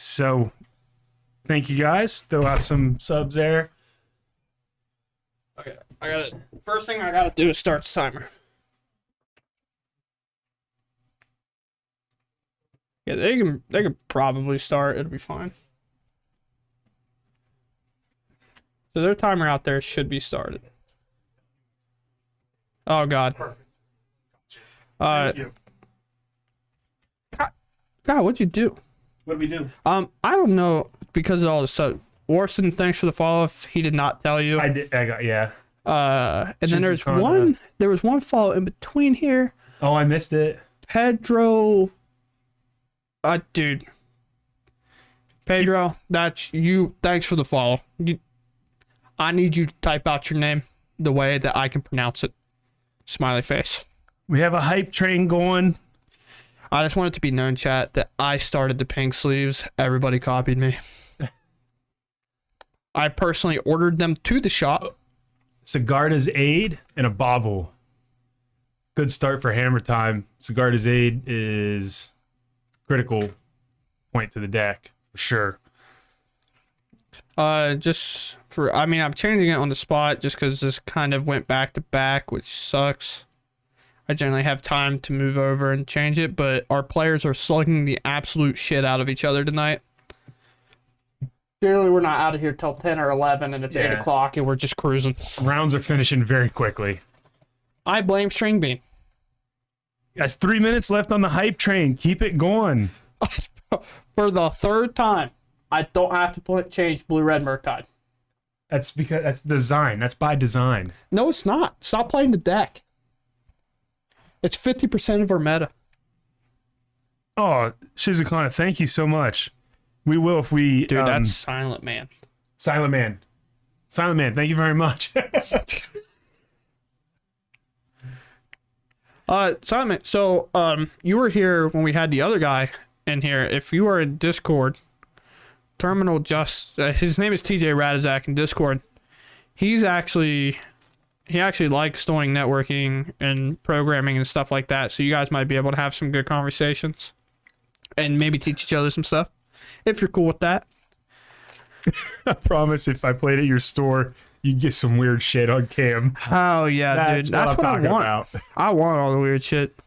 So thank you guys. Throw out some subs there. Okay, first thing I gotta do is start the timer. Yeah, they can probably start. It'll be fine. So their timer out there should be started. Oh God. Perfect. Thank you. God, what'd you do? What do we do? I don't know because of all this stuff. Orson, thanks for the follow. If he did not tell you, I did. I got yeah. And then there's one. There was one follow in between here. Oh, I missed it. Pedro. Dude. Pedro, that's you. Thanks for the follow. I need you to type out your name the way that I can pronounce it. Smiley face. We have a hype train going. I just want it to be known, chat, that I started the pink sleeves. Everybody copied me. I personally ordered them to the shop. Sigarda's Aid and a bobble. Good start for hammer time. Sigarda's Aid is critical point to the deck for sure. I'm changing it on the spot just because this kind of went back to back, which sucks. I generally have time to move over and change it, but our players are slugging the absolute shit out of each other tonight. Generally, we're not out of here till 10 or 11, and it's 8 o'clock, and we're just cruising. Rounds are finishing very quickly. I blame String Bean. That's 3 minutes left on the hype train. Keep it going. For the third time, I don't have to change blue-red Murktide. That's because that's design. That's by design. No, it's not. Stop playing the deck. It's 50% of our meta. Oh, Shizukana, thank you so much. We will if we... Dude, that's Silent Man. Silent Man. Silent Man, thank you very much. Silent Man, so, you were here when we had the other guy in here. If you are in Discord, Terminal his name is TJ Radizak in Discord. He actually likes doing networking and programming and stuff like that. So you guys might be able to have some good conversations and maybe teach each other some stuff if you're cool with that. I promise if I played at your store, you'd get some weird shit on cam. Oh yeah, dude. That's what I want. About. I want all the weird shit.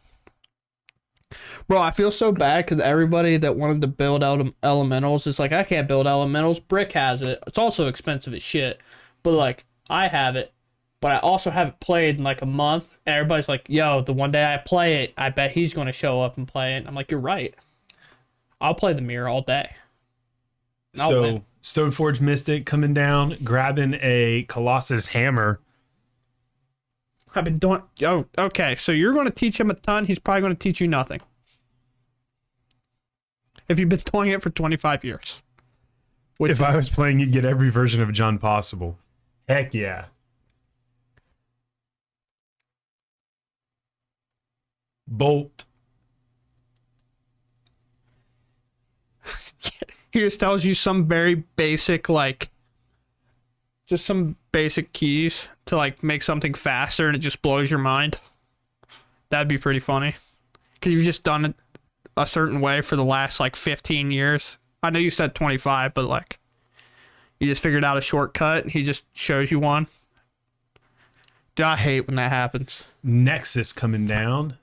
Bro, I feel so bad because everybody that wanted to build out elementals is like, I can't build elementals. Brick has it. It's also expensive as shit. But like, I have it. But I also haven't played in like a month. And everybody's like, yo, the one day I play it, I bet he's going to show up and play it. And I'm like, you're right. I'll play the mirror all day. So, Stoneforge Mystic coming down, grabbing a Colossus Hammer. I've been doing... Oh, okay. So you're going to teach him a ton. He's probably going to teach you nothing. If you've been doing it for 25 years. If I was playing, you'd get every version of John possible. Heck yeah. Bolt. He just tells you some very basic, like, just some basic keys to, like, make something faster, and it just blows your mind. That'd be pretty funny. Because you've just done it a certain way for the last, like, 15 years. I know you said 25, but, like, you just figured out a shortcut, and he just shows you one. Dude, I hate when that happens. Nexus coming down.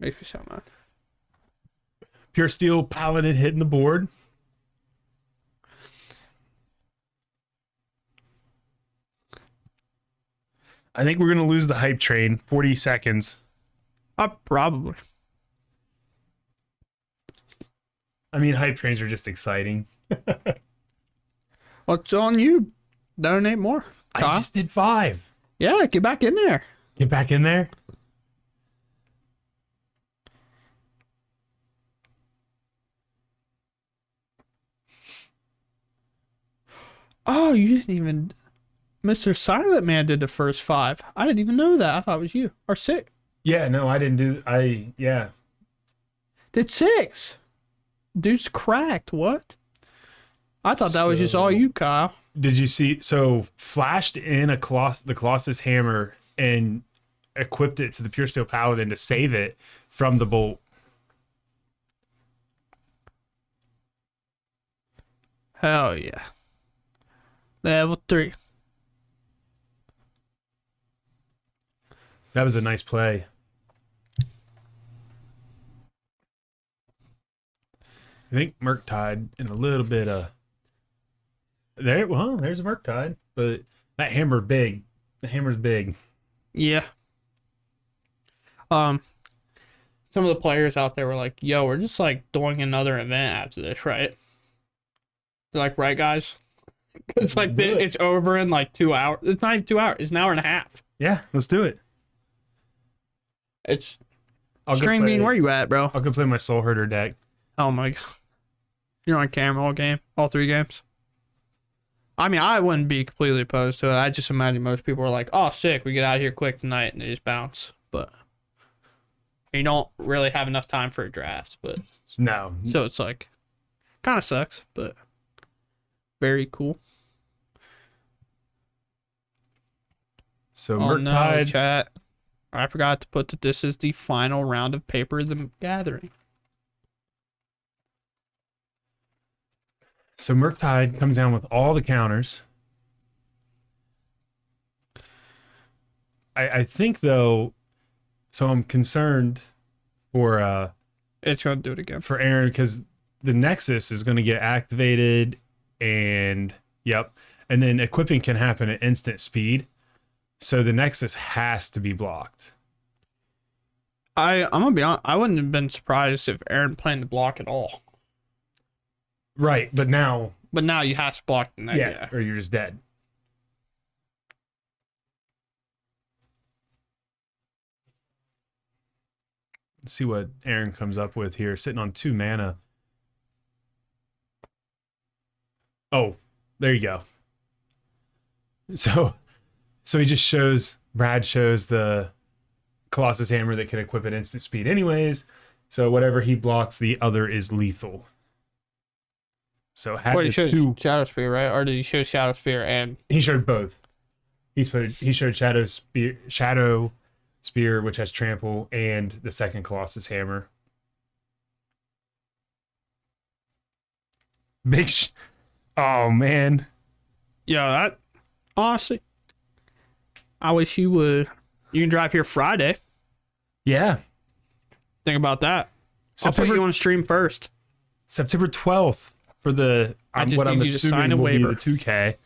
Makes me so mad. Pure Steel Paladin hitting the board. I think we're going to lose the hype train. 40 seconds. Probably. I mean, hype trains are just exciting. What's on you? Donate more. Kyle? I just did 5. Yeah, get back in there. Get back in there. Oh, you didn't even... Mr. Silent Man did the first 5. I didn't even know that. I thought it was you. Or 6. Yeah, no, I didn't do... Yeah. Did 6. Dude's cracked. What? I thought that was just all you, Kyle. Did you see... So, flashed in the Colossus Hammer and equipped it to the Pure Steel Paladin to save it from the bolt. Hell yeah. Level 3. That was a nice play. I think Murktide in a little bit of there. Well, there's a Murktide, but that hammer big. The hammer's big. Yeah. Some of the players out there were like, "Yo, we're just like doing another event after this, right?" They're like, "Right, guys." It's like it's over in like 2 hours. It's not even 2 hours. It's an hour and a half. Yeah, let's do it. It's String Bean, where you at, bro? I'll go play my Soul Herder deck. Oh my god. You're on camera all game? All 3 games? I mean, I wouldn't be completely opposed to it. I just imagine most people are like, oh, sick, we get out of here quick tonight, and they just bounce. But you don't really have enough time for a draft. But no. So it's like, kind of sucks, but very cool. So oh, Murktide. No, chat. I forgot to put that this is the final round of Paper the Gathering. So Murktide comes down with all the counters. I think though, so I'm concerned for it's gonna do it again for Aaron because the Nexus is going to get activated, and and then equipping can happen at instant speed. So the Nexus has to be blocked. I'm gonna be honest, I wouldn't have been surprised if Aaron planned to block at all. Right, but now you have to block the Nexus. Yeah, or you're just dead. Let's see what Aaron comes up with here. Sitting on 2 mana. Oh, there you go. So he just shows, Brad shows the Colossus Hammer that can equip at instant speed anyways. So whatever he blocks, the other is lethal. So had he showed Shadow Spear, right? Or did he show Shadow Spear and... He showed both. He showed Shadow Spear, which has trample, and the second Colossus Hammer. Oh, man. Yeah, that... Honestly, I wish you would... You can drive here Friday. Yeah. Think about that. I'll put you on stream first. September 12th for the... what I'm assuming will be the 2K.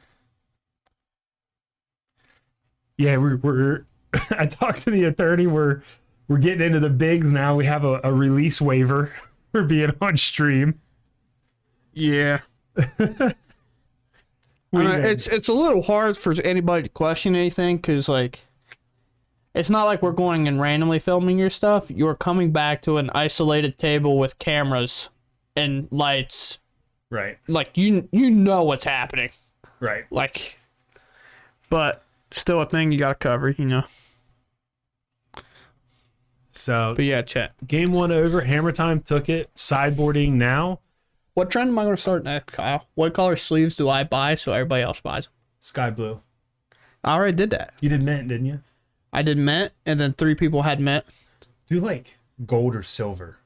Yeah, we're I talked to the attorney. We're getting into the bigs now. We have a release waiver for being on stream. Yeah. It's a little hard for anybody to question anything because like it's not like we're going and randomly filming your stuff. You're coming back to an isolated table with cameras and lights. Right. Like you know what's happening. Right. Like, but still a thing you gotta cover, you know. So, but yeah, chat. Game 1 over. Hammer Time took it. Sideboarding now. What trend am I going to start next, Kyle? What color sleeves do I buy so everybody else buys them? Sky blue. I already did that. You did mint, didn't you? I did mint, and then 3 people had mint. Do you like gold or silver?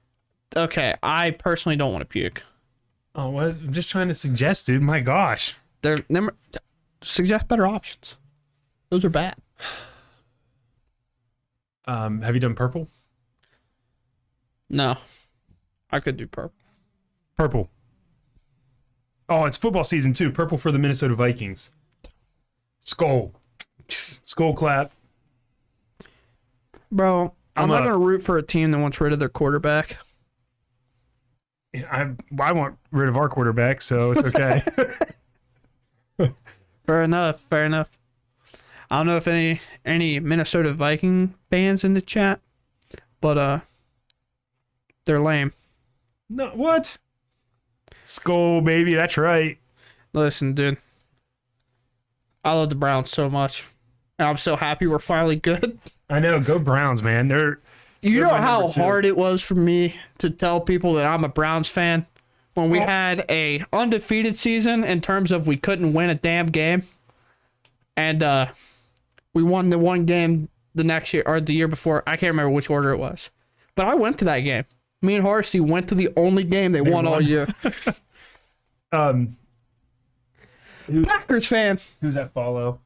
Okay, I personally don't want to puke. Oh, what? I'm just trying to suggest, dude. My gosh. Suggest better options. Those are bad. Have you done purple? No. I could do purple. Purple. Oh, it's football season too. Purple for the Minnesota Vikings. Skull clap. Bro, I'm not going to root for a team that wants rid of their quarterback. I want rid of our quarterback, so it's okay. Fair enough. I don't know if any Minnesota Viking fans in the chat, but they're lame. No, what? Skull, baby, that's right. Listen, dude. I love the Browns so much. And I'm so happy we're finally good. I know, go Browns, man. You know how hard it was for me to tell people that I'm a Browns fan when we had a undefeated season in terms of we couldn't win a damn game. And we won the one game the next year or the year before. I can't remember which order it was. But I went to that game. Me and Horsey went to the only game they won all year. Packers fan. Who's that follow?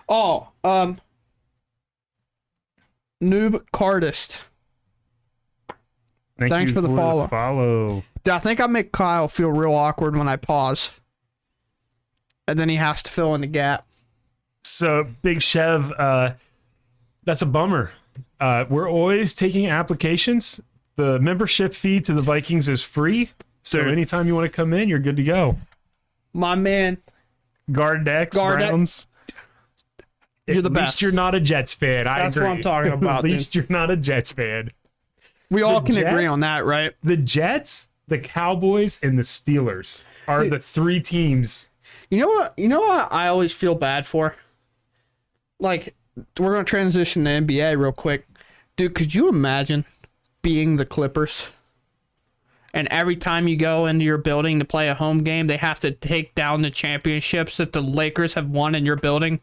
Oh, Noob Cardist. Thanks for the follow. Dude, I think I make Kyle feel real awkward when I pause. And then he has to fill in the gap. So, Big Chev, that's a bummer. We're always taking applications. The membership fee to the Vikings is free. So, anytime you want to come in, you're good to go. My man. Gardex, Browns. You're the best. At least you're not a Jets fan. That's what I'm talking about. At least you're not a Jets fan. We all can agree on that, right? The Jets, the Cowboys, and the Steelers are the three teams. You know what I always feel bad for? Like, we're going to transition to NBA real quick. Dude, could you imagine being the Clippers? And every time you go into your building to play a home game, they have to take down the championships that the Lakers have won in your building?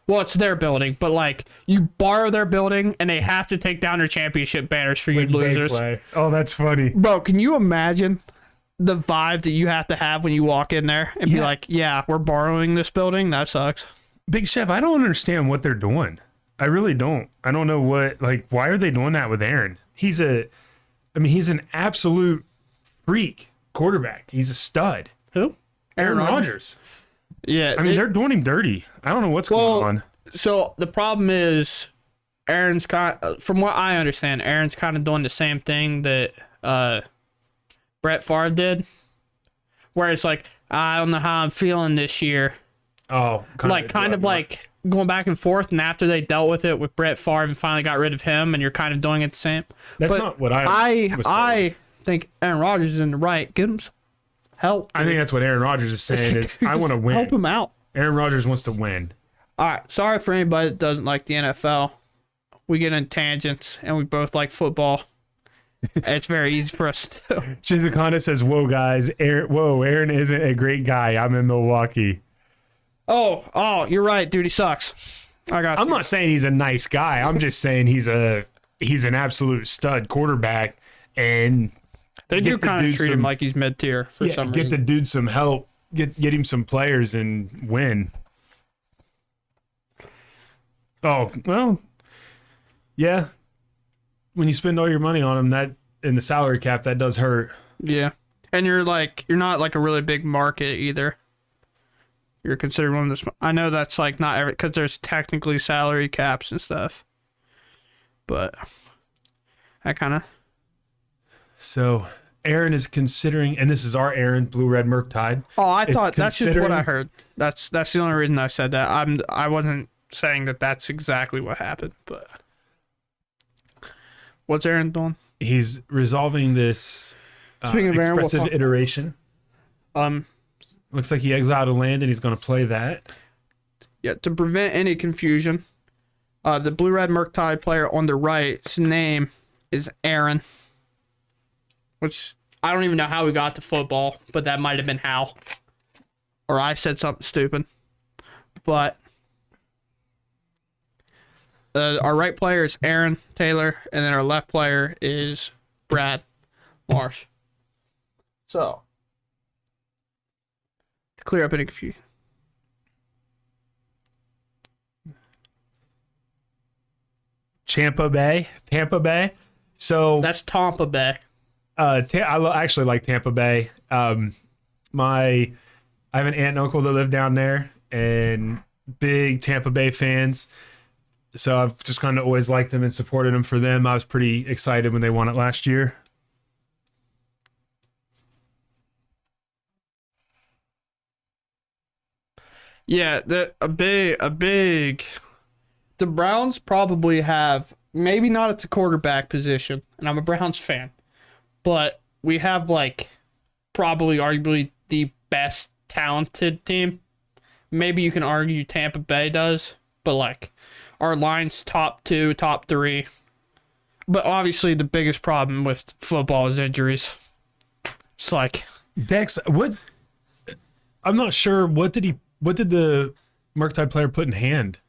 Well, it's their building, but like you borrow their building and they have to take down their championship banners for you losers. Oh, that's funny. Bro, can you imagine the vibe that you have to have when you walk in there and be like, yeah, we're borrowing this building? That sucks. Big Chef, I don't understand what they're doing. I really don't. I don't know why are they doing that with Aaron? He's an absolute freak quarterback. He's a stud. Who? Aaron Rodgers. Yeah. They're doing him dirty. I don't know what's going on. So the problem is Aaron's from what I understand, Aaron's kind of doing the same thing that Brett Favre did. Where it's like, I don't know how I'm feeling this year. Oh, kind of like going back and forth, and after they dealt with it with Brett Favre and finally got rid of him, and you're kind of doing it the same. That's not what I think Aaron Rodgers is in the right. Get him help. I think that's what Aaron Rodgers is saying is, I want to win. Help him out. Aaron Rodgers wants to win. All right. Sorry for anybody that doesn't like the NFL. We get in tangents, and we both like football. It's very easy for us to do. Shizukonda says, whoa, guys. Aaron isn't a great guy. I'm in Milwaukee. Oh, you're right, dude. He sucks. I'm not saying he's a nice guy. I'm just saying he's an absolute stud quarterback, and they do kind of treat him like he's mid-tier for some reason. Get the dude some help. Get him some players and win. Oh, well, yeah. When you spend all your money on him, that in the salary cap, that does hurt. Yeah. And you're not like a really big market either. You're considered one of the. I know that's like not every, because there's technically salary caps and stuff. But I kind of. So Aaron is considering, and this is our Aaron, Blue Red Murktide. Oh, I thought that's just what I heard. That's the only reason I said that. I wasn't saying that that's exactly what happened, but what's Aaron doing? He's resolving this Speaking of Aaron, expressive iteration. Looks like he exiled a land and he's going to play that. Yeah, to prevent any confusion, the Blue Red Murktide player on the right's name is Aaron. Which I don't even know how we got to football, but that might have been how. Or I said something stupid. But our right player is Aaron Taylor, and then our left player is Brad Marsh. So, to clear up any confusion. Tampa Bay. So that's Tampa Bay. I actually like Tampa Bay. I have an aunt and uncle that live down there, and big Tampa Bay fans. So I've just kind of always liked them and supported them for them. I was pretty excited when they won it last year. Yeah, a big. The Browns probably have, maybe not at the quarterback position, and I'm a Browns fan, but we have like probably arguably the best talented team. Maybe you can argue Tampa Bay does, but like our line's top 2, top 3. But obviously the biggest problem with football is injuries. It's like Dex, I'm not sure what did the Murktide player put in hand?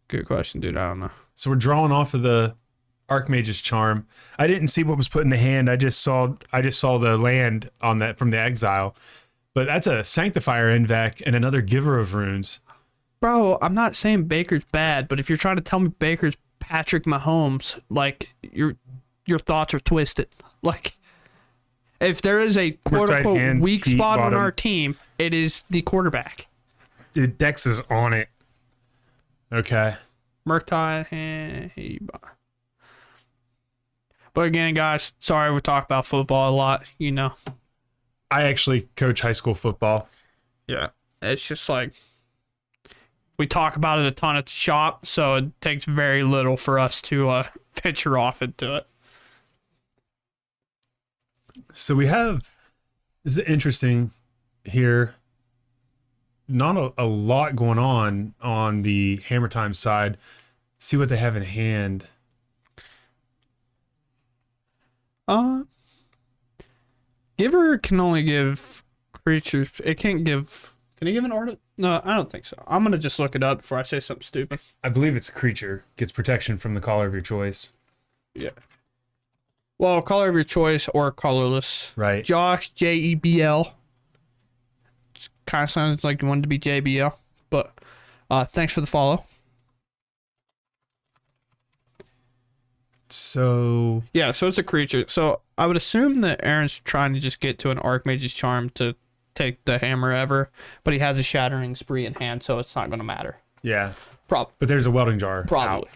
Good question, dude. I don't know. So we're drawing off of the Archmage's charm. I didn't see what was put in the hand. I just saw the land on that from the exile. But that's a Sanctifier Invec and another Giver of Runes. Bro, I'm not saying Baker's bad, but if you're trying to tell me Baker's Patrick Mahomes, like your thoughts are twisted. Like, if there is a quote unquote weak spot on our team, it is the quarterback. Dude, Dex is on it. Okay. Murktide, hey. But again, guys, sorry we talk about football a lot, you know. I actually coach high school football. Yeah. It's just like we talk about it a ton at the shop, so it takes very little for us to venture off into it. So we have, this is interesting here. Not a lot going on the Hammer Time side. See what they have in hand. Giver can only give creatures. It can't give. Can he give an order? No, I don't think so. I'm gonna just look it up before I say something stupid. I believe it's a creature. Gets protection from the color of your choice. Yeah. Well, color of your choice or colorless. Right. Josh, JEBL. Kind of sounds like you wanted to be JBL, but thanks for the follow. So yeah, so it's a creature. So I would assume that Aaron's trying to just get to an Archmage's Charm to take the hammer ever, but he has a Shattering Spree in hand, so it's not going to matter. Yeah. But there's a Welding Jar. Probably.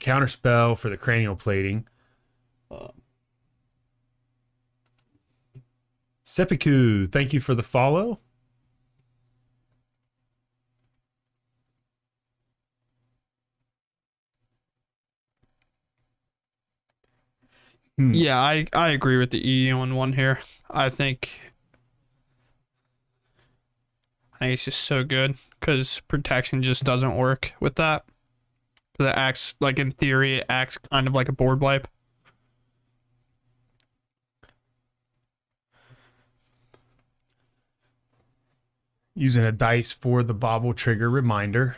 Counter spell for the cranial plating. Seppuku, thank you for the follow. Yeah, I agree with the E on one here. I think it's just so good because protection just doesn't work with that. It acts like, in theory, it acts kind of like a board wipe. Using a dice for the bobble trigger reminder.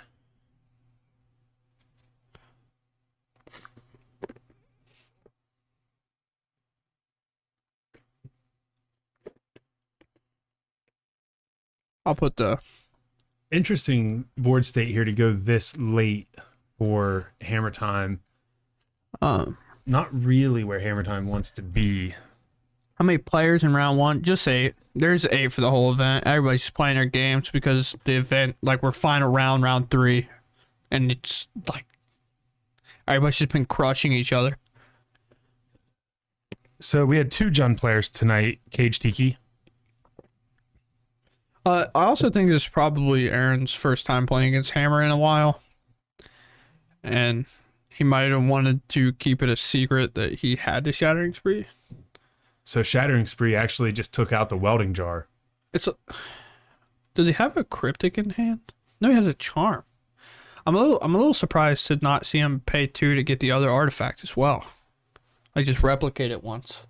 I'll put the interesting board state here to go this late for Hammer Time. Not really where Hammer Time wants to be. How many players in round one? Just 8. There's 8 for the whole event. Everybody's just playing their games because the event, like, we're final round 3, and it's like everybody's just been crushing each other. So we had 2 Jund players tonight, Cage Tiki. I also think this is probably Aaron's first time playing against Hammer in a while, and he might have wanted to keep it a secret that he had the Shattering Spree. So Shattering Spree actually just took out the Welding Jar. Does he have a Cryptic in hand? No, he has a Charm. I'm a little surprised to not see him pay 2 to get the other artifact as well. Like, just replicate it once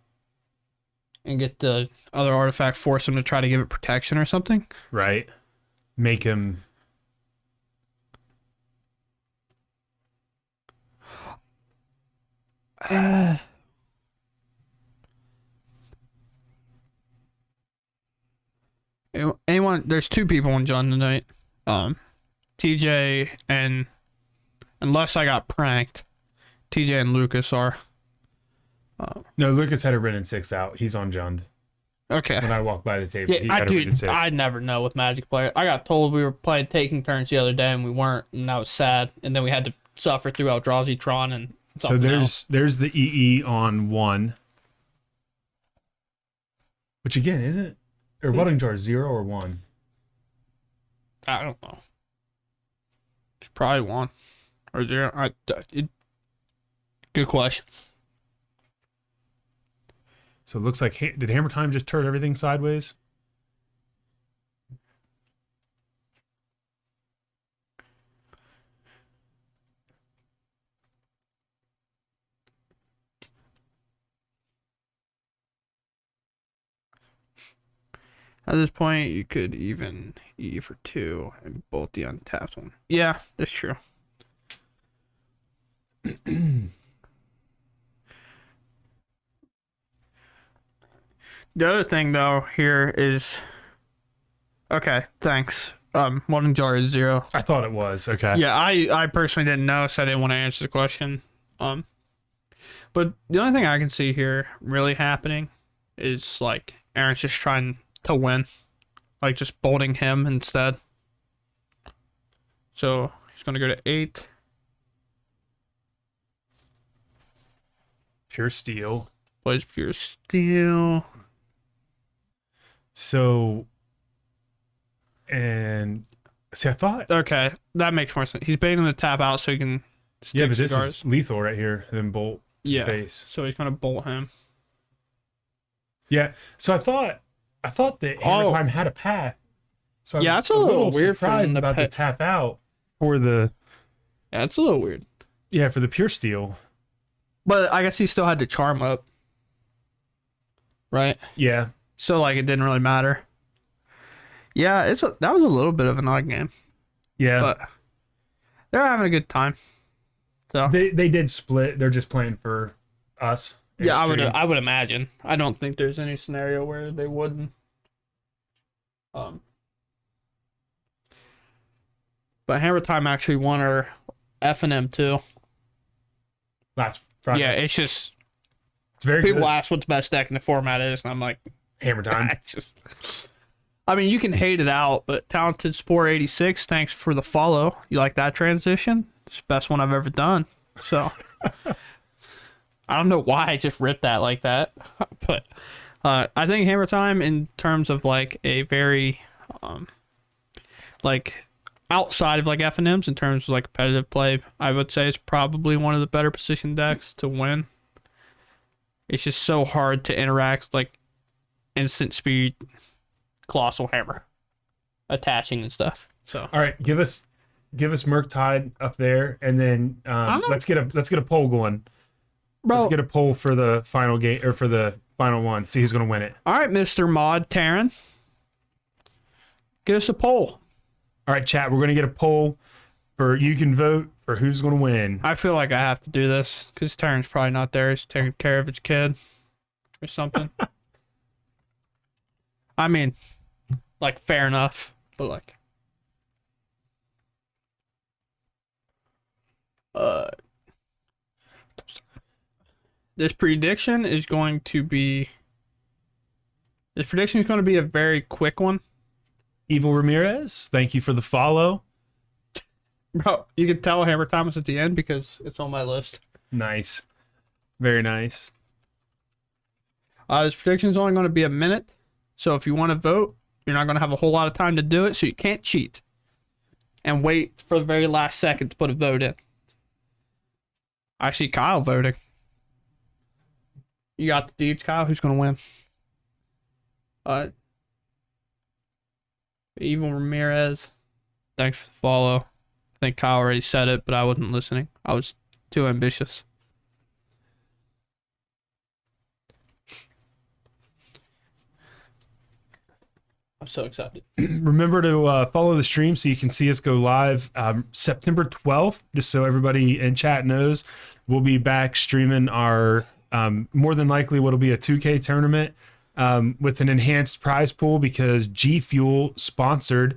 and get the other artifact, force him to try to give it protection or something. Right. Make him... Anyone? There's 2 people in John tonight. TJ and, unless I got pranked, TJ and Lucas are. No, Lucas had a Ren and 6 out. He's on Jund. Okay. When I walked by the table, yeah, he had a Ren and 6. I never know with Magic players. I got told we were playing taking turns the other day and we weren't, and that was sad. And then we had to suffer through Eldrazi Tron and so there's the EE on 1, which again isn't, or Welding Jar 0 or 1. I don't know. It's probably 1 or 0. Good question. So it looks like, did Hammer Time just turn everything sideways? At this point, you could even E for 2 and bolt the untapped one. Yeah, that's true. The other thing though here is okay. Thanks. One jar is 0. I thought it was. Okay. Yeah, I personally didn't know, so I didn't want to answer the question. But the only thing I can see here really happening is like Aaron's just trying to win, like just bolting him instead. So he's gonna go to 8. Pure steel. Plays pure steel. So, and see, I thought. Okay, that makes more sense. He's baiting the tap out so he can. Yeah, but this is lethal right here. Then bolt to the face. So he's gonna bolt him. Yeah. So I thought that Hammer Time had a path. So yeah, that's a little weird for him about to tap out for the. Yeah, it's a little weird. Yeah, for the pure steel. But I guess he still had to charm up. Right? Yeah. So like it didn't really matter. Yeah, that was a little bit of an odd game. Yeah. But they're having a good time. So they did split. They're just playing for us. Yeah, I would imagine. I don't think there's any scenario where they wouldn't. But Hammer Time actually won our F&M too. Last Friday. Yeah, it's just it's very people good. ask what the best deck in the format is, and I'm like Hammer Time. I mean, you can hate it out, but Talented Spore 86, thanks for the follow. You like that transition? It's the best one I've ever done. So I don't know why I just ripped that like that, but I think Hammer Time, in terms of like a very like outside of like F&Ms, in terms of like competitive play, I would say it's probably one of the better position decks to win. It's just so hard to interact with like instant speed, colossal hammer, attaching and stuff. So all right, give us Murktide up there, and then let's get a poll going. Bro, let's get a poll for the final game or for the final one. See who's gonna win it. All right, Mr. Mod Taryn, get us a poll. All right, chat. We're gonna get a poll for you can vote for who's gonna win. I feel like I have to do this because Taryn's probably not there. He's taking care of his kid or something. I mean, like, fair enough, but like, this prediction is going to be a very quick one. Evil Ramirez, thank you for the follow. Bro, you can tell Hammer Time was at the end because it's on my list. Nice. Very nice. This prediction is only going to be a minute. So if you want to vote, you're not going to have a whole lot of time to do it. So you can't cheat and wait for the very last second to put a vote in. I see Kyle voting. You got the deeds, Kyle. Who's going to win? Evil Ramirez. Thanks for the follow. I think Kyle already said it, but I wasn't listening. I was too ambitious. I'm so excited. Remember to follow the stream so you can see us go live September 12th, just so everybody in chat knows. We'll be back streaming our more than likely what'll be a 2K tournament with an enhanced prize pool because G Fuel sponsored.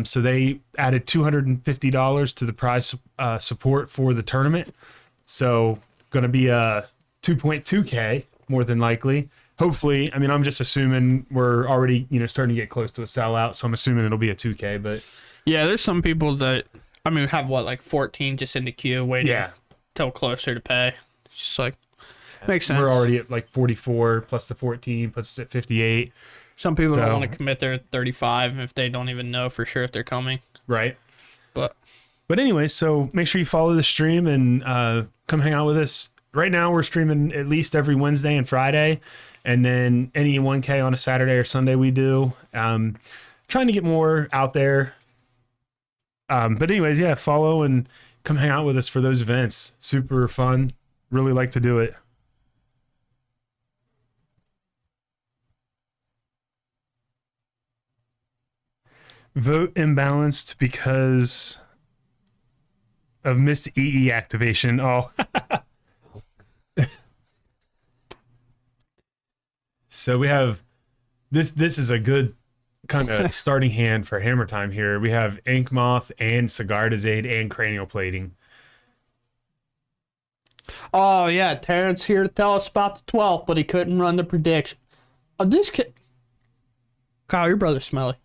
So they added $250 to the prize support for the tournament. So going to be a 2.2K more than likely. Hopefully, I mean, I'm just assuming we're already, starting to get close to a sellout. So I'm assuming it'll be a 2K, but yeah, there's some people that, I mean, have like 14 just in the queue waiting till closer to pay. It's just like, makes sense. We're already at like 44 plus the 14 puts us at 58. Some people don't want to commit their 35 if they don't even know for sure if they're coming. Right. But anyway, so make sure you follow the stream and come hang out with us. Right now, we're streaming at least every Wednesday and Friday, and then any 1K on a Saturday or Sunday we do. Trying to get more out there. But anyways, yeah, follow and come hang out with us for those events. Super fun. Really like to do it. Vote imbalanced because of missed EE activation. Oh. So we have this. This is a good kind of starting hand for hammer time here. We have ink moth and cigar aid and cranial plating. Oh yeah, Terrence here to tell us about the 12th, but he couldn't run the prediction. Oh, this kid, Kyle, your brother's smelly.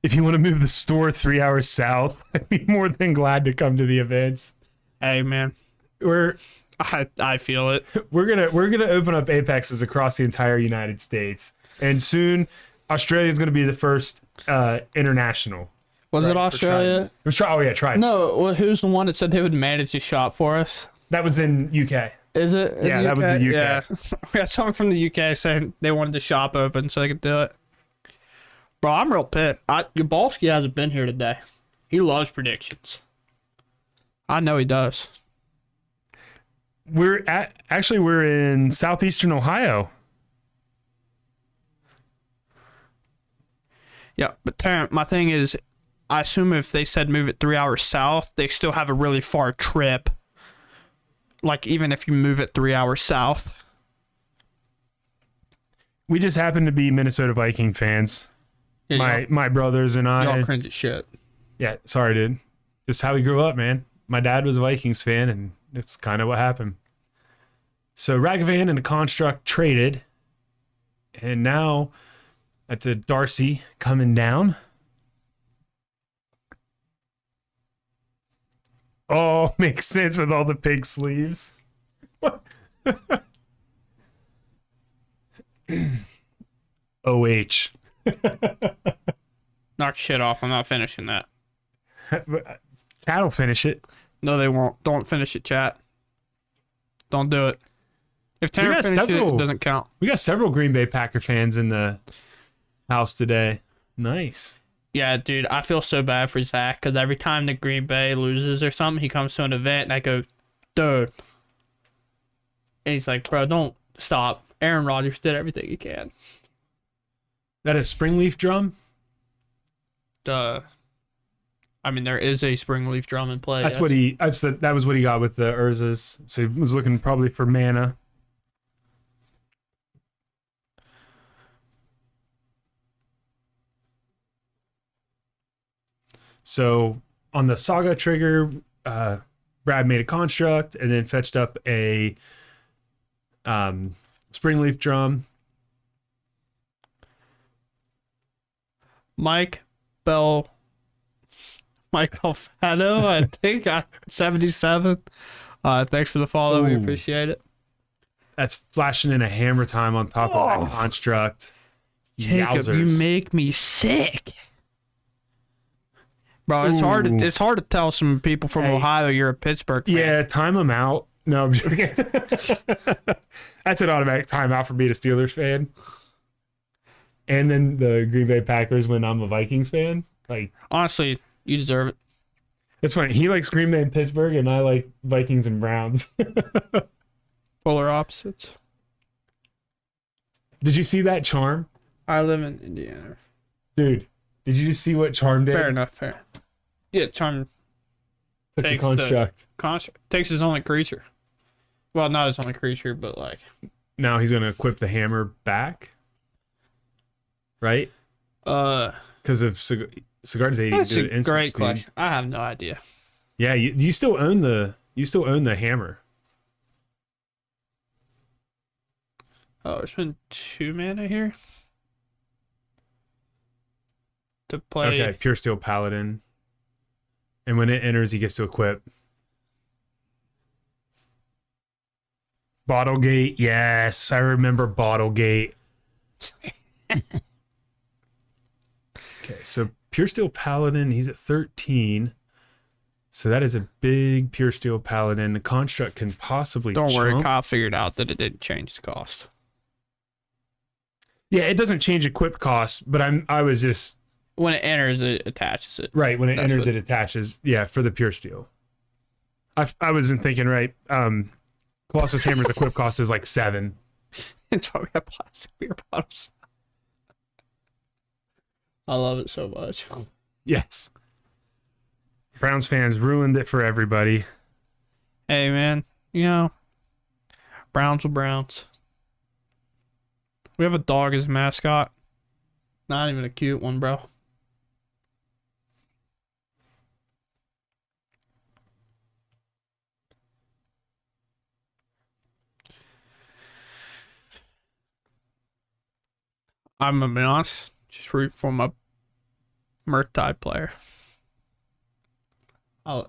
If you want to move the store 3 hours south, I'd be more than glad to come to the events. Hey man, I feel it. We're gonna open up Apexes across the entire United States, and soon Australia is gonna be the first international. Was it Australia? Oh yeah, try it. No, well, who's the one that said they would manage the shop for us? That was in UK. Is it? Yeah, that was the UK. Yeah, we got someone from the UK saying they wanted the shop open so they could do it. Bro, I'm real pissed. Yabalski hasn't been here today. He loves predictions. I know he does. We're in southeastern Ohio. Yeah, but Terrence, my thing is, I assume if they said move it 3 hours south, they still have a really far trip. Like, even if you move it 3 hours south. We just happen to be Minnesota Viking fans. Yeah, my brothers and I. Y'all cringe as shit. Yeah, sorry, dude. Just how we grew up, man. My dad was a Vikings fan, and it's kind of what happened. So Ragavan and the Construct traded, and now that's a Darcy coming down. Oh, makes sense with all the pig sleeves. OH. Knock shit off. I'm not finishing that. Cat'll finish it. No, they won't. Don't finish it, chat. Don't do it. If Tanner finishes it doesn't count. We got several Green Bay Packer fans in the house today. Nice. Yeah, dude, I feel so bad for Zach because every time the Green Bay loses or something, he comes to an event and I go, dude. And he's like, bro, don't stop. Aaron Rodgers did everything he can. That a springleaf drum? Duh. I mean, there is a springleaf drum in play. That's yes. That was what he got with the Urzas. So he was looking probably for mana. So on the Saga trigger, Brad made a construct and then fetched up a springleaf drum. Mike Belfado, I think, at 77. Thanks for the follow. Ooh. We appreciate it. That's flashing in a hammer time on top of that construct. Jacob, you make me sick. Bro, it's hard to tell some people from Ohio you're a Pittsburgh fan. Yeah, time them out. No, I'm joking. That's an automatic timeout for being a Steelers fan. And then the Green Bay Packers when I'm a Vikings fan. Like, honestly, you deserve it. It's funny. He likes Green Bay and Pittsburgh, and I like Vikings and Browns. Polar opposites. Did you see that charm? I live in Indiana. Dude, did you just see what charm did? Fair enough, fair. Yeah, charm takes the construct. Takes his only creature. Well, not his only creature, but like. Now he's going to equip the hammer back? Right? Because of Cigar's 80. That's a great question. I have no idea. Yeah, you still own the hammer. Oh, there's been 2 mana here to play. Okay, Pure Steel Paladin, and when it enters, he gets to equip. Bottlegate, yes, I remember Bottlegate. Okay, so Pure Steel Paladin, he's at 13. So that is a big Pure Steel Paladin. The construct can possibly Don't worry, Kyle figured out that it didn't change the cost. Yeah, it doesn't change equip cost, but I was just... When it enters, it attaches it. Right, when it enters, it attaches. Yeah, for the Pure Steel. I wasn't thinking right. Colossus Hammer's equip cost is like 7. That's why we have plastic beer bottles. I love it so much. Yes. Browns fans ruined it for everybody. Hey, man. You know, Browns will Browns. We have a dog as a mascot. Not even a cute one, bro. I'm gonna be honest. Just root for my Murktide player. Oh,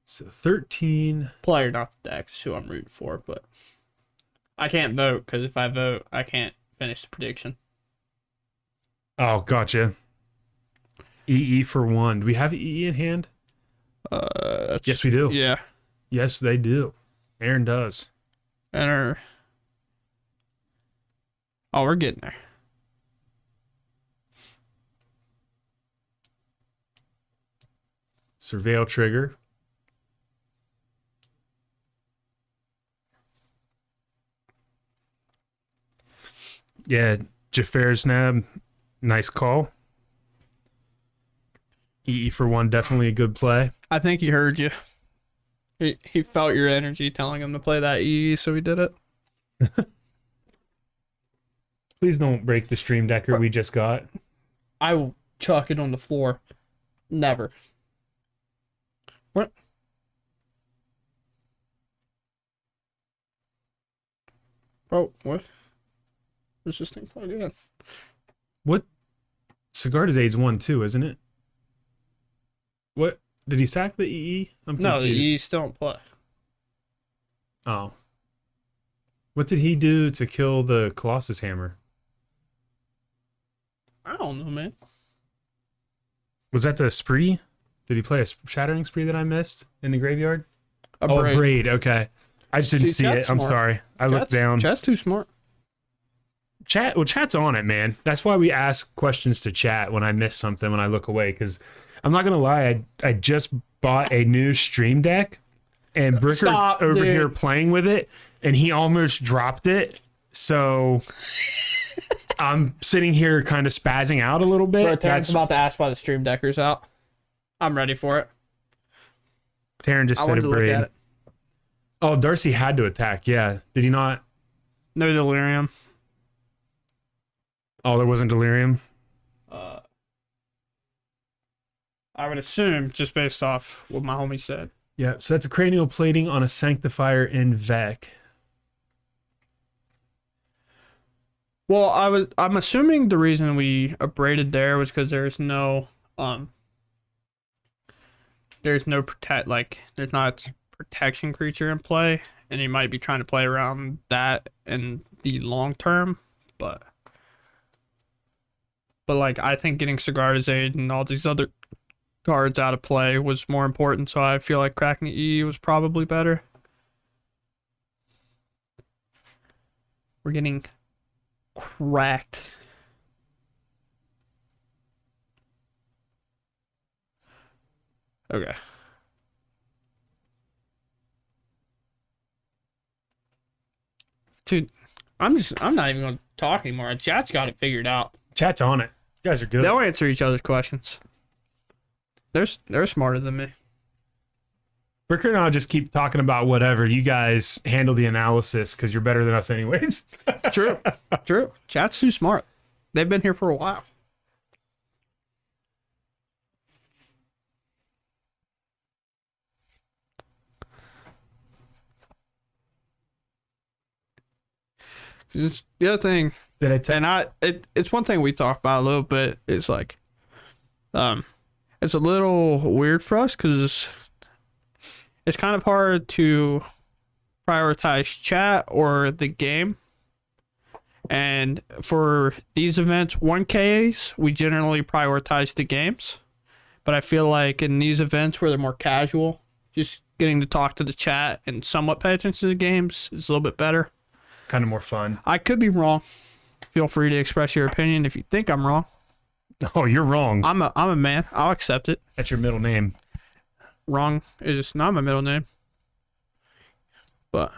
So 13. player, not the deck, is who I'm rooting for, but I can't vote because if I vote, I can't finish the prediction. Oh, gotcha. EE for 1. Do we have EE in hand? Yes, we do. Yeah. Yes, they do. Aaron does. Enter. Oh, we're getting there. Surveil trigger. Yeah, Jafar's nab. Nice call. EE for 1, definitely a good play. I think he heard you. He felt your energy telling him to play that EE, so he did it. Please don't break the stream decker we just got. I will chuck it on the floor. Never. What? Bro, what? What's this thing plugged in? What? Sigarda's A's 1 too, isn't it? What? Did he sack the EE? I'm confused. No, the EE still don't play. Oh. What did he do to kill the Colossus Hammer? I don't know, man. Was that the spree? Did he play a shattering spree that I missed in the graveyard? A braid. Braid. Okay. I just didn't see Chat's it. I'm smart. sorry. I looked down. Chat's too smart. Chat's on it, man. That's why we ask questions to chat when I miss something when I look away. Because I'm not gonna lie, I just bought a new stream deck, and Bricker's over here playing with it, and he almost dropped it. So I'm sitting here kind of spazzing out a little bit. Bro, Terran's about to ask why the stream decker's out. I'm ready for it. Terran just said a braid. Oh, Darcy had to attack. Yeah, did he not? No delirium. Oh, there wasn't delirium. I would assume, just based off what my homie said. Yeah, so that's a cranial plating on a sanctifier in Vec. Well, I'm assuming the reason we abraded there was because there's no there's not a protection creature in play, and he might be trying to play around that in the long term, but like I think getting Sigarda's Aid and all these other cards out of play was more important, so I feel like cracking the E was probably better. We're getting cracked. Okay. Dude, I'm not even going to talk anymore. Chat's got it figured out. Chat's on it. You guys are good. They'll answer each other's questions. They're smarter than me. Bricker and I just keep talking about whatever. You guys handle the analysis because you're better than us anyways. True. True. Chat's too smart. They've been here for a while. The other thing, it's one thing we talk about a little bit. It's like, it's a little weird for us because it's kind of hard to prioritize chat or the game. And for these events, 1Ks, we generally prioritize the games. But I feel like in these events where they're more casual, just getting to talk to the chat and somewhat pay attention to the games is a little bit better. Kind of more fun. I could be wrong. Feel free to express your opinion if you think I'm wrong. Oh, you're wrong. I'm a man. I'll accept it. That's your middle name. Wrong is not my middle name. But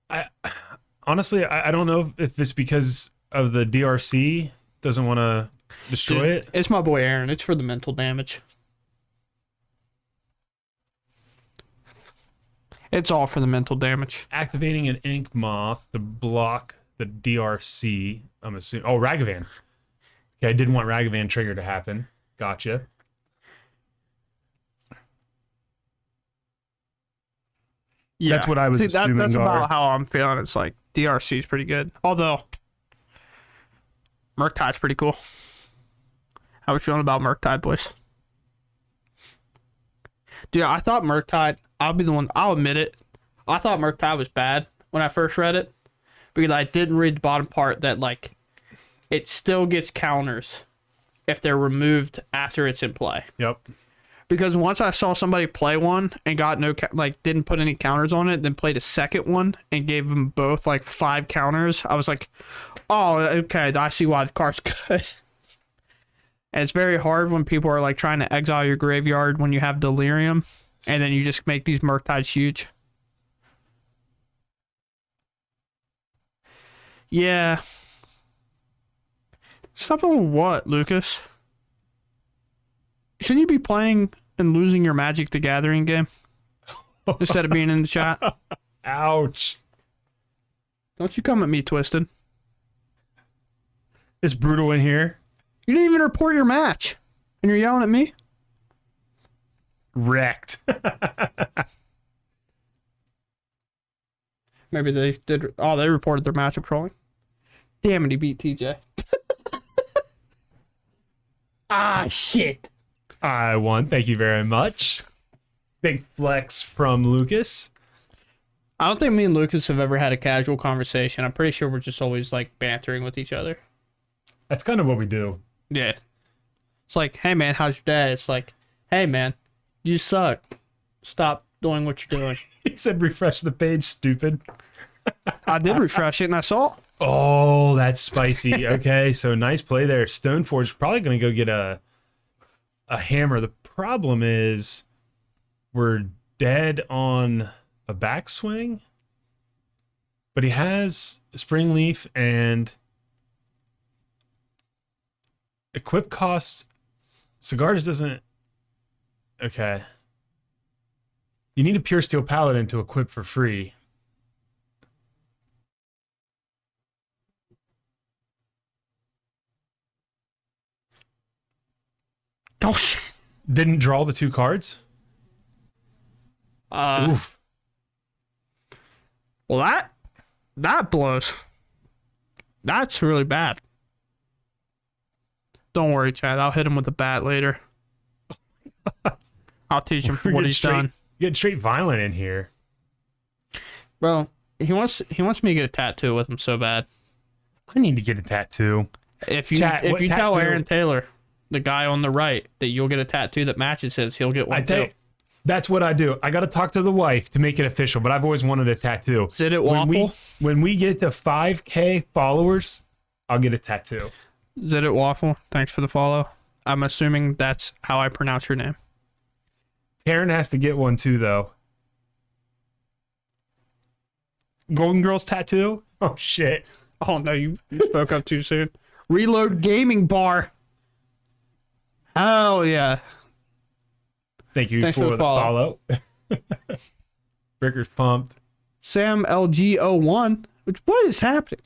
I honestly I don't know if it's because of the DRC doesn't want to destroy it. It's my boy Aaron. It's for the mental damage. It's all for the mental damage. Activating an ink moth to block the DRC. I'm assuming. Oh, Ragavan. Okay, I didn't want Ragavan trigger to happen. Gotcha. Yeah. That's what I was assuming. That's about how I'm feeling. It's like DRC is pretty good. Although, Murktide's pretty cool. How we feeling about Murktide, boys? Dude, I thought Murktide, I'll admit it. I thought Murktide was bad when I first read it. Because I didn't read the bottom part that, like, it still gets counters if they're removed after it's in play. Yep. Because once I saw somebody play one and got didn't put any counters on it, then played a second one and gave them both like 5 counters, I was like, oh, okay, I see why the card's good. And it's very hard when people are like trying to exile your graveyard when you have Delirium, and then you just make these Murktides huge. Yeah. Something with what, Lucas? Shouldn't you be playing and losing your Magic the Gathering game instead of being in the chat? Ouch. Don't you come at me, Twisted. It's brutal in here. You didn't even report your match, and you're yelling at me? Wrecked. Maybe they did. Oh, they reported their match of trolling. Damn it, he beat TJ. Ah, shit. I won. Thank you very much. Big flex from Lucas. I don't think me and Lucas have ever had a casual conversation. I'm pretty sure we're just always like bantering with each other. That's kind of what we do. Yeah. It's like, hey man, how's your day? It's like, hey man, you suck. Stop doing what you're doing. He said refresh the page, stupid. I did refresh it and I saw. Oh, that's spicy. Okay, so nice play there. Stoneforge probably going to go get a hammer. The problem is we're dead on a backswing, but he has Spring Leaf and equip costs. Cigar doesn't. Okay. You need a Pure Steel Paladin to equip for free. Oh shit. Didn't draw the 2 cards? Oof. Well, that blows. That's really bad. Don't worry, Chad. I'll hit him with a bat later. I'll teach him what he's done. Getting straight violent in here. Bro, he wants me to get a tattoo with him so bad. I need to get a tattoo. If you tell Aaron Taylor, the guy on the right, that you'll get a tattoo that matches his, he'll get one too. That's what I do. I got to talk to the wife to make it official, but I've always wanted a tattoo. Did it waffle? When we get to 5K followers, I'll get a tattoo. Zid it waffle. Thanks for the follow. I'm assuming that's how I pronounce your name. Taryn has to get one too, though. Golden Girls tattoo? Oh, shit. Oh, no, you spoke up too soon. Reload Gaming Bar. Hell yeah. Thank you for the follow. Bricker's pumped. Sam LG01. What is happening?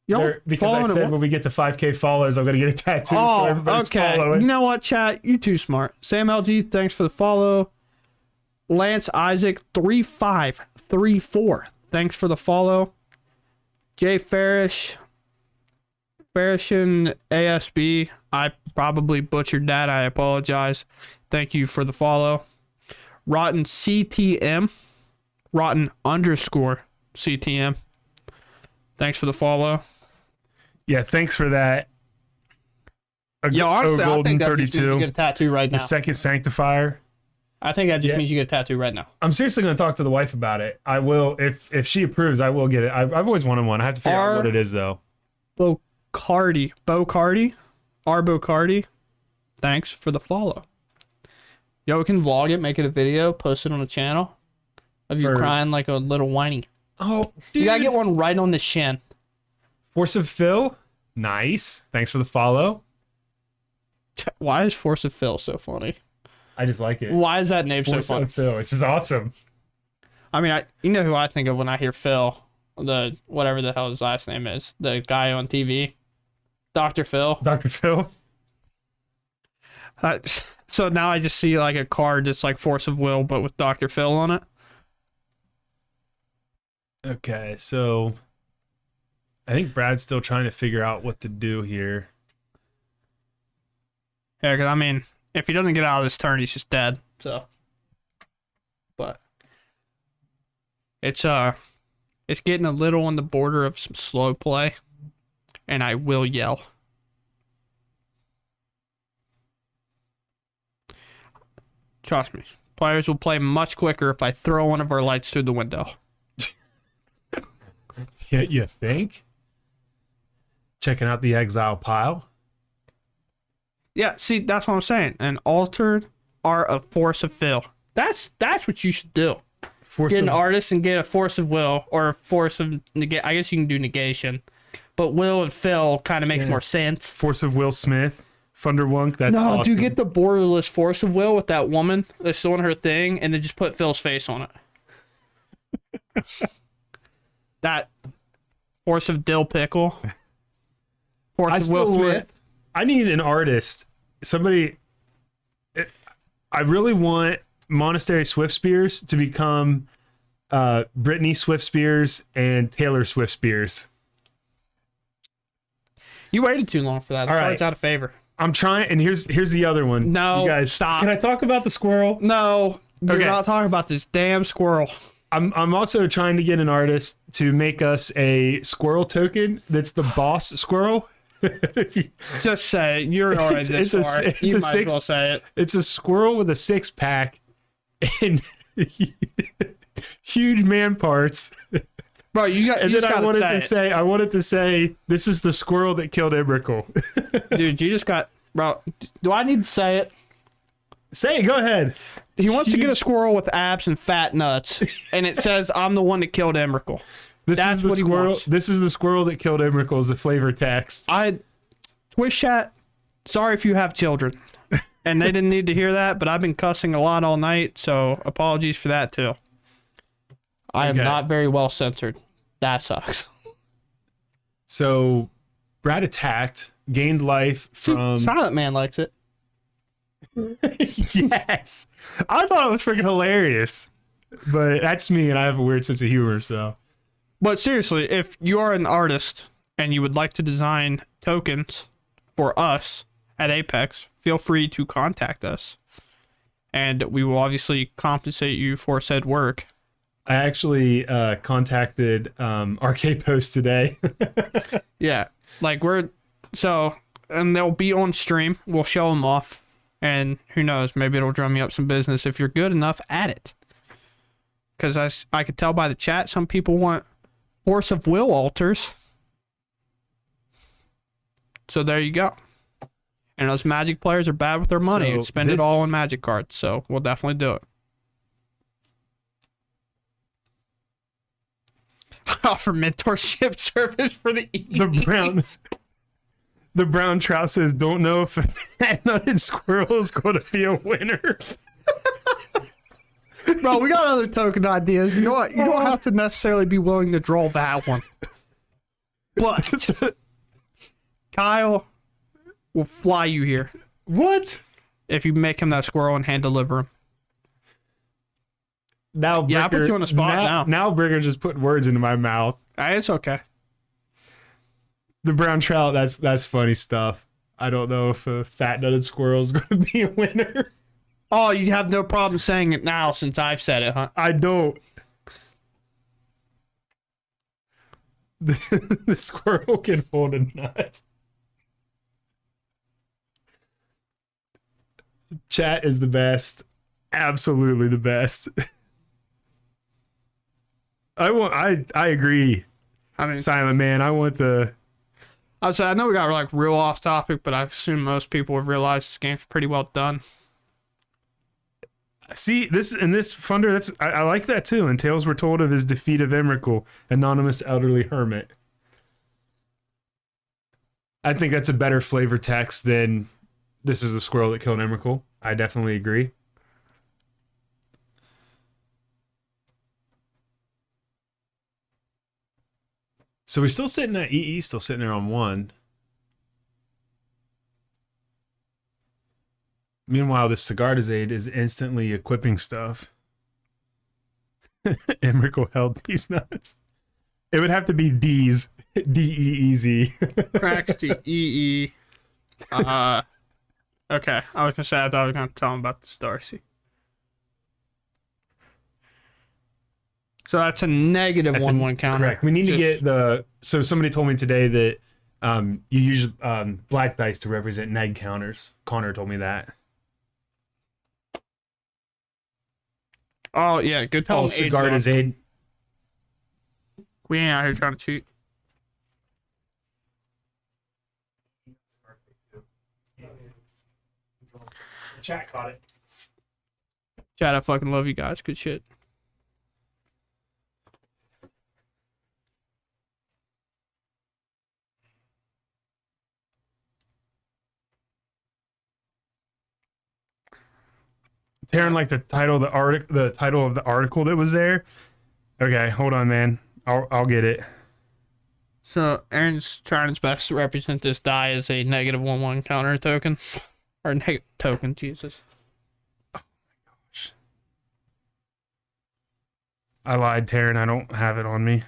Because I said when we get to 5K follows, I'm going to get a tattoo. Oh, okay. Following. You know what, chat? You're too smart. Sam LG, thanks for the follow. Lance Isaac 3534. Thanks for the follow. Jay Farish. Farishin ASB. I probably butchered that. I apologize. Thank you for the follow. Rotten CTM. Rotten _ CTM. Thanks for the follow. Yeah, thanks for that. Yeah, honestly, I think that 32. just means you get a tattoo right now. The second Sanctifier. I think that just means you get a tattoo right now. I'm seriously going to talk to the wife about it. I will, if she approves, I will get it. I've always wanted one. I have to figure out what it is, though. Bocardi. Thanks for the follow. Yo, we can vlog it, make it a video, post it on the channel of you crying like a little whiny. Oh, dude. You gotta get one right on the shin. Force of Phil. Nice. Thanks for the follow. Why is Force of Phil so funny? I just like it. Why is that name Force so funny? of Phil. It's just awesome. I mean, you know who I think of when I hear Phil, the whatever the hell his last name is, the guy on TV, Dr. Phil. Dr. Phil. So now I just see like a card that's like Force of Will, but with Dr. Phil on it. Okay, so I think Brad's still trying to figure out what to do here. Yeah, because I mean, if he doesn't get out of this turn, he's just dead. So, but it's getting a little on the border of some slow play, and I will yell. Trust me, players will play much quicker if I throw one of our lights through the window. Yeah, you think? Checking out the exile pile. Yeah, see, that's what I'm saying. An altered art of Force of Will. That's what you should do. Get an artist and get a Force of Will or a Force of negation. I guess you can do negation, but Will and Phil kind of makes more sense. Force of Will Smith. Thunderwunk, that's no, awesome. do get the borderless Force of Will with that woman that's doing her thing, and then just put Phil's face on it. That Force of Dill Pickle. Force of Will Smith. I need an artist. Somebody. I really want Monastery Swift Spears to become Brittany Swift Spears and Taylor Swift Spears. You waited too long for that. The card's out of favor. I'm trying, and here's the other one. No, you guys, stop. Can I talk about the squirrel? No, you're not talking about this damn squirrel. I'm also trying to get an artist to make us a squirrel token that's the boss squirrel. Just say it. You're already this far. You might as well say it. It's a squirrel with a 6-pack and huge man parts. Bro, I wanted to say, this is the squirrel that killed Emrakul. Dude, you just got, bro. Do I need to say it? Say it. Go ahead. He wants to get a squirrel with abs and fat nuts, and it says, "I'm the one that killed Emrakul." That's what he wants. This is the squirrel that killed Emrakul. Is the flavor text? Twitch chat. Sorry if you have children, and they didn't need to hear that, but I've been cussing a lot all night, so apologies for that too. I am not very well censored. That sucks. So, Brad attacked, gained life from. Silent Man likes it. Yes, I thought it was freaking hilarious, but that's me, and I have a weird sense of humor. So, but seriously, if you are an artist and you would like to design tokens for us at Apex, feel free to contact us, and we will obviously compensate you for said work. I actually contacted RK Post today. Yeah, like and they'll be on stream. We'll show them off. And who knows, maybe it'll drum you up some business if you're good enough at it. Because I could tell by the chat, some people want Force of Will altars. So there you go. And those Magic players are bad with their money and spend it all on Magic cards. So we'll definitely do it. Offer mentorship service for the evening. The brown trout says, "Don't know if that nutted squirrel is going to be a winner." Bro, we got other token ideas. You know what? You don't have to necessarily be willing to draw that one. But Kyle will fly you here. What? If you make him that squirrel and hand deliver him. Now, I put you on the spot now. Now, Brigger just put words into my mouth. It's okay. The brown trout, that's funny stuff. I don't know if a fat nutted squirrel is going to be a winner. Oh, you have no problem saying it now since I've said it, huh? I don't. The squirrel can hold a nut. Chat is the best. Absolutely the best. I agree. I mean, Silent Man, I want the. I know we got like real off topic, but I assume most people have realized this game's pretty well done. See, this Funder, I like that too. And tales were told of his defeat of Emrakul, anonymous elderly hermit. I think that's a better flavor text than this is the squirrel that killed Emrakul. I definitely agree. So we're still sitting at EE, still sitting there on 1. Meanwhile, this Cigar is instantly equipping stuff. Emmerich held these nuts. It would have to be D's. D-E-E-Z. Cracks to EE. Okay. I was going to say, I thought I was going to tell him about this Darcy. So that's a negative 1/1 counter. Correct. We need to get the... So somebody told me today that you use black dice to represent neg counters. Connor told me that. Oh, yeah. Good call. Cigar aid. We ain't out here trying to cheat. Chat caught it. Chat, I fucking love you guys. Good shit. Taryn, like the title of the article that was there. Okay, hold on, man. I'll get it. So Aaron's trying his best to represent this die as a negative 1/1 counter token. Or negative token, Jesus. Oh my gosh. I lied, Taryn. I don't have it on me.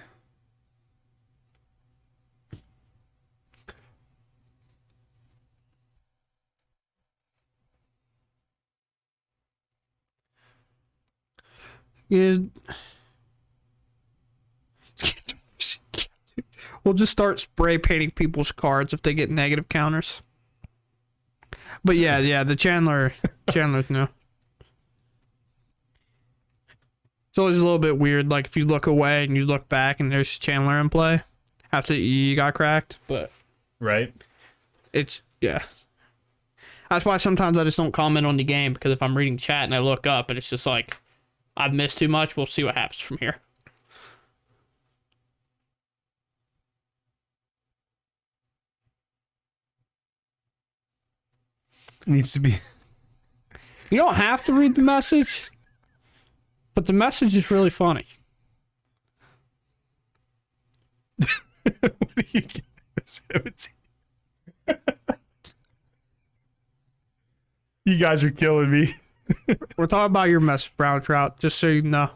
Yeah. We'll just start spray painting people's cards if they get negative counters. But yeah, the Chandler's new. It's always a little bit weird, like if you look away and you look back and there's Chandler in play after you got cracked, but right. It's That's why sometimes I just don't comment on the game, because if I'm reading chat and I look up and it's just like I've missed too much, we'll see what happens from here. Needs to be. You don't have to read the message, but the message is really funny. What do you get? 17. You guys are killing me. We're talking about your mess, Brown Trout, just so you know.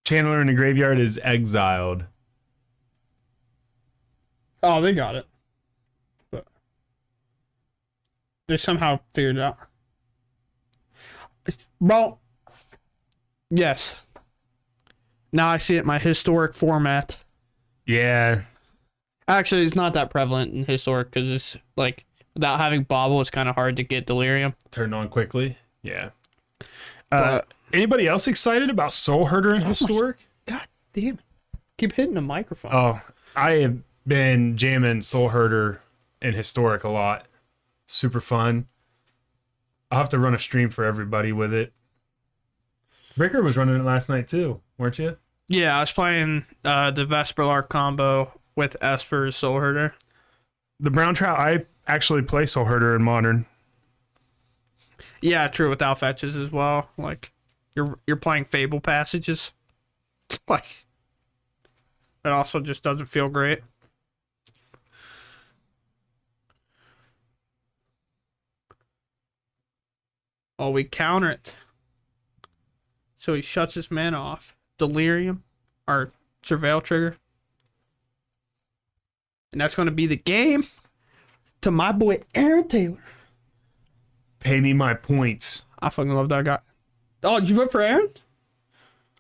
Chandler in the graveyard is exiled. Oh, they got it. But they somehow figured it out. Well, yes. Now I see it in my historic format. Yeah. Actually, it's not that prevalent in historic because it's like without having Bobble, it's kind of hard to get Delirium. Turned on quickly. Yeah. Anybody else excited about Soul Herder in historic? God damn it. Keep hitting the microphone. Oh, I have been jamming Soul Herder in historic a lot. Super fun. I'll have to run a stream for everybody with it. Ricker was running it last night too, weren't you? Yeah, I was playing the Vesperlark combo with Esper's Soul Herder. The Brown Trout, I actually play Soul Herder in Modern. Yeah, true, without fetches as well. Like you're playing Fable passages. It's like that also just doesn't feel great. Oh, we counter it. So he shuts his man off. Delirium, our Surveil trigger. And that's going to be the game to my boy Aaron Taylor. Pay me my points. I fucking love that guy. Oh, did you vote for Aaron?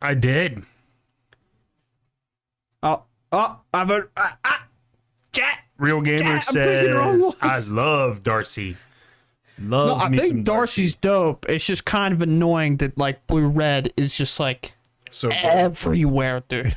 I did. I voted. Chat. Real Gamer says, I love Darcy. I think Darcy's dope. It's just kind of annoying that like blue red is just like so everywhere, dude.